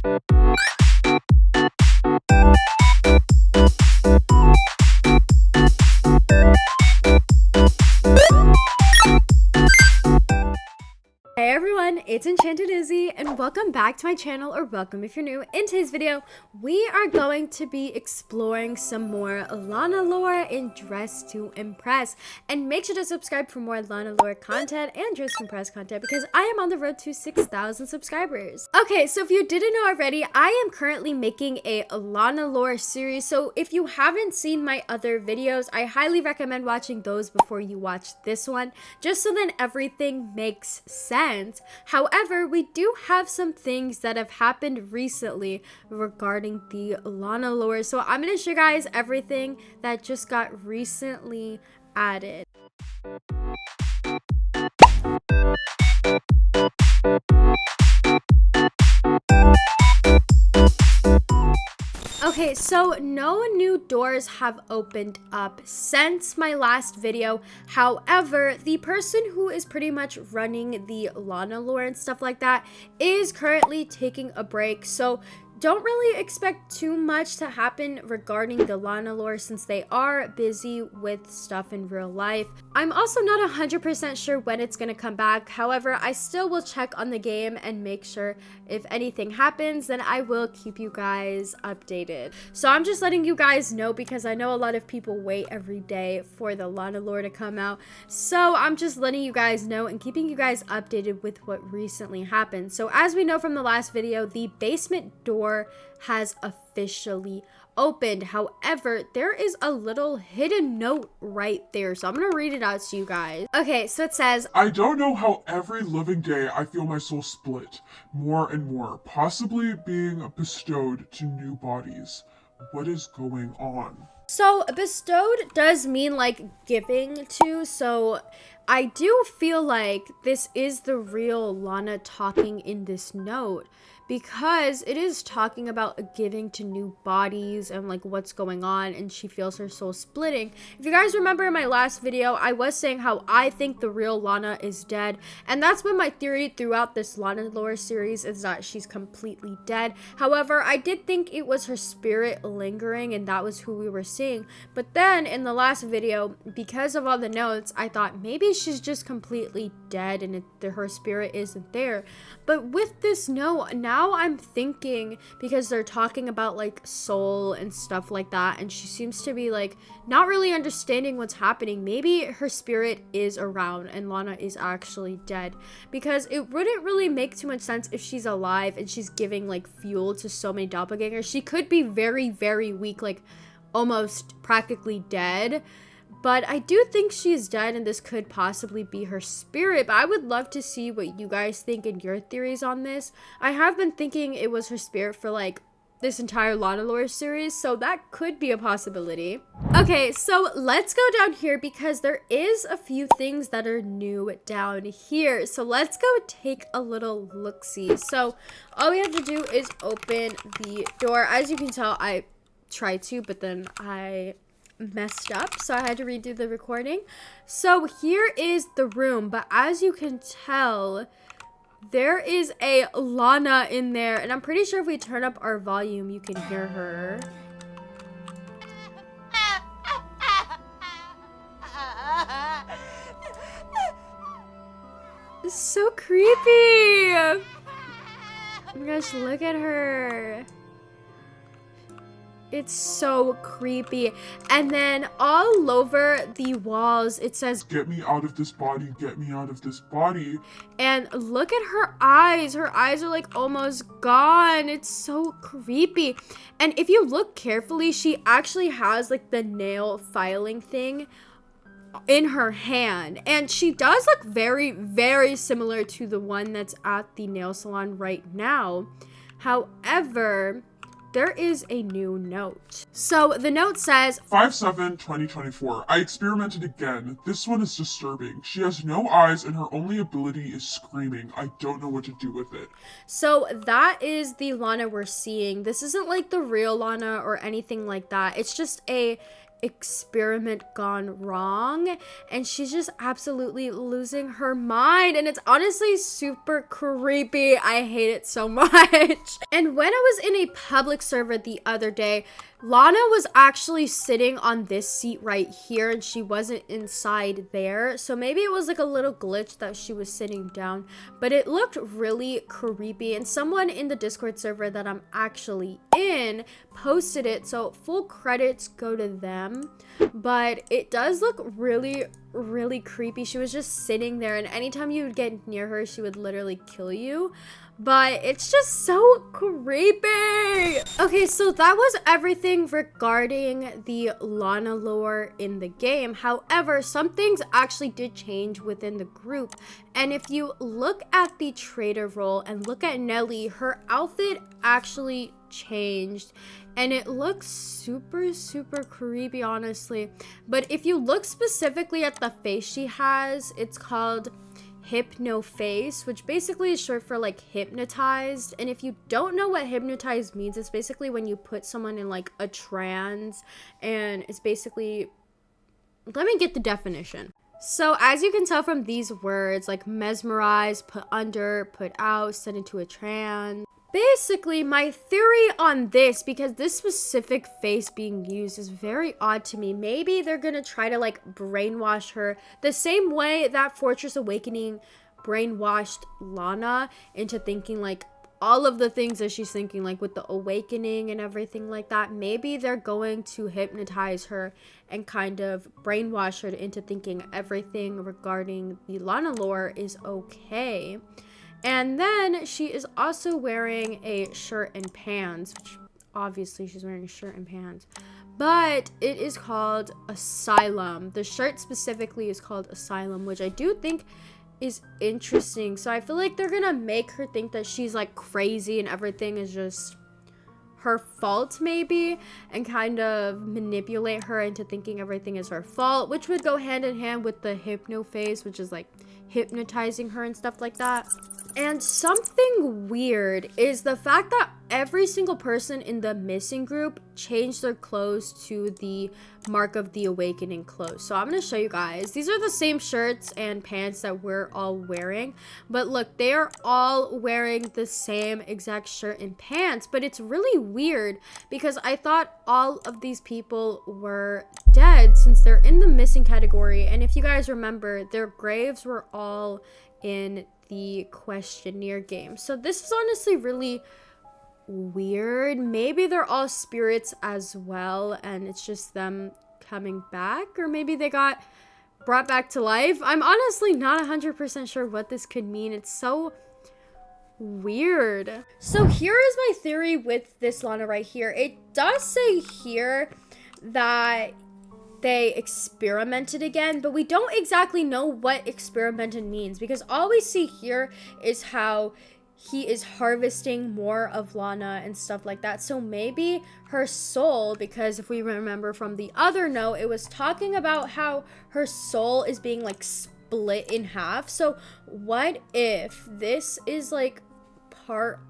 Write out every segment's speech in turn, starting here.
Hey everyone, it's Enchanted Izzy and welcome back to my channel, or welcome if you're new. In today's video, we are going to be exploring some more LANA lore in Dress to Impress. And make sure to subscribe for more LANA lore content and Dress to Impress content because I am on the road to 6,000 subscribers. Okay, so if you didn't know already, I am currently making a LANA lore series. So if you haven't seen my other videos, I highly recommend watching those before you watch this one, just so then everything makes sense. However, we do have some things that have happened recently regarding the LANA lore. So I'm going to show you guys everything that just got recently added. Okay, so no new doors have opened up since my last video. However, the person who is pretty much running the LANA lore and stuff like that is currently taking a break. So don't really expect too much to happen regarding the LANA lore since they are busy with stuff in real life. I'm also not 100% sure when it's going to come back. However, I still will check on the game and make sure if anything happens, then I will keep you guys updated. So I'm just letting you guys know because I know a lot of people wait every day for the LANA lore to come out. So I'm just letting you guys know and keeping you guys updated with what recently happened. So as we know from the last video, the basement door has officially opened. However, there is a little hidden note right there, so I'm gonna read it out to you guys. Okay, so it says, I don't know how every living day I feel my soul split more and more, possibly being bestowed to new bodies. What is going on? So bestowed does mean like giving to, so I do feel like this is the real LANA talking in this note, because it is talking about giving to new bodies and like what's going on, and she feels her soul splitting. If you guys remember in my last video, I was saying how I think the real LANA is dead, and that's been my theory throughout this LANA lore series, is that she's completely dead. However, I did think it was her spirit lingering and that was who we were seeing. But then in the last video, because of all the notes, I thought maybe she's just completely dead and her spirit isn't there. But with this note, now I'm thinking, because they're talking about like soul and stuff like that, and she seems to be like not really understanding what's happening, maybe her spirit is around and LANA is actually dead, because it wouldn't really make too much sense if she's alive and she's giving like fuel to so many doppelgangers. She could be very, very weak, like almost practically dead. But I do think she's dead and this could possibly be her spirit. But I would love to see what you guys think and your theories on this. I have been thinking it was her spirit for like this entire LANA lore series, so that could be a possibility. Okay, so let's go down here because there is a few things that are new down here. So let's go take a little look-see. So all we have to do is open the door. As you can tell, I tried to, but then I messed up, so I had to redo the recording. So here is the room, but as you can tell, there is a LANA in there, and I'm pretty sure if we turn up our volume, you can hear her. It's so creepy. Oh my gosh, look at her. It's so creepy. And then all over the walls, it says, "Get me out of this body, get me out of this body." And look at her eyes. Her eyes are like almost gone. It's so creepy. And if you look carefully, she actually has like the nail filing thing in her hand. And she does look very, very similar to the one that's at the nail salon right now. However, there is a new note. So the note says, 5/7/2024. I experimented again. This one is disturbing. She has no eyes and her only ability is screaming. I don't know what to do with it. So that is the LANA we're seeing. This isn't like the real LANA or anything like that. It's just a experiment gone wrong, and she's just absolutely losing her mind, and it's honestly super creepy. I hate it so much. And when I was in a public server the other day, LANA was actually sitting on this seat right here, and she wasn't inside there, so maybe it was like a little glitch that she was sitting down, but it looked really creepy. And someone in the Discord server that I'm actually in posted it, so full credits go to them. But it does look really creepy. She was just sitting there, and anytime you would get near her, she would literally kill you. But it's just so creepy. Okay, so that was everything regarding the LANA lore in the game. However, some things actually did change within the group. And if you look at the trader role and look at Nelly, her outfit actually changed. And it looks super creepy, honestly. But if you look specifically at the face she has, it's called hypno face, which basically is short for like hypnotized. And if you don't know what hypnotized means, it's basically when you put someone in like a trance, and it's basically, let me get the definition. So as you can tell from these words, like mesmerize, put under, put out, send into a trance. Basically, my theory on this, because this specific face being used is very odd to me. Maybe they're gonna try to like brainwash her the same way that Fortress Awakening brainwashed LANA into thinking like all of the things that she's thinking, like with the awakening and everything like that. Maybe they're going to hypnotize her and kind of brainwash her into thinking everything regarding the LANA lore is okay. And then she is also wearing a shirt and pants, which obviously she's wearing a shirt and pants, but it is called Asylum. The shirt specifically is called Asylum, which I do think is interesting. So I feel like they're gonna make her think that she's like crazy and everything is just her fault maybe, and kind of manipulate her into thinking everything is her fault, which would go hand in hand with the hypno phase, which is like hypnotizing her and stuff like that. And something weird is the fact that every single person in the missing group changed their clothes to the Mark of the Awakening clothes. So I'm going to show you guys. These are the same shirts and pants that we're all wearing. But look, they are all wearing the same exact shirt and pants. But it's really weird because I thought all of these people were dead since they're in the missing category. And if you guys remember, their graves were all in the questionnaire game. So this is honestly really weird. Maybe they're all spirits as well and it's just them coming back, or maybe they got brought back to life. I'm honestly not 100% sure what this could mean. It's so weird. So here is my theory with this LANA right here. It does say here that they experimented again, but we don't exactly know what experimented means, because all we see here is how he is harvesting more of LANA and stuff like that. So maybe her soul, because if we remember from the other note, it was talking about how her soul is being like split in half. So what if this is like part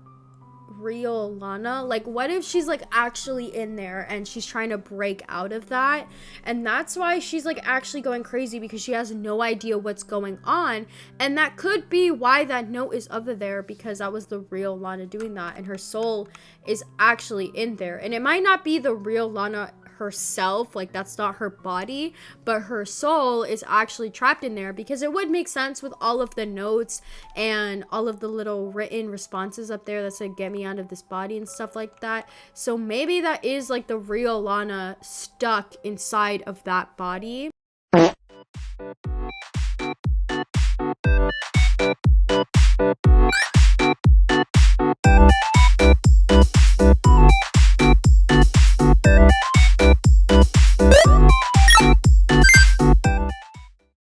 real LANA? Like what if she's like actually in there and she's trying to break out of that, and that's why she's like actually going crazy, because she has no idea what's going on. And that could be why that note is over there, because that was the real LANA doing that, and her soul is actually in there. And it might not be the real LANA herself, like that's not her body, but her soul is actually trapped in there, because it would make sense with all of the notes and all of the little written responses up there that said get me out of this body and stuff like that. So maybe that is like the real LANA stuck inside of that body.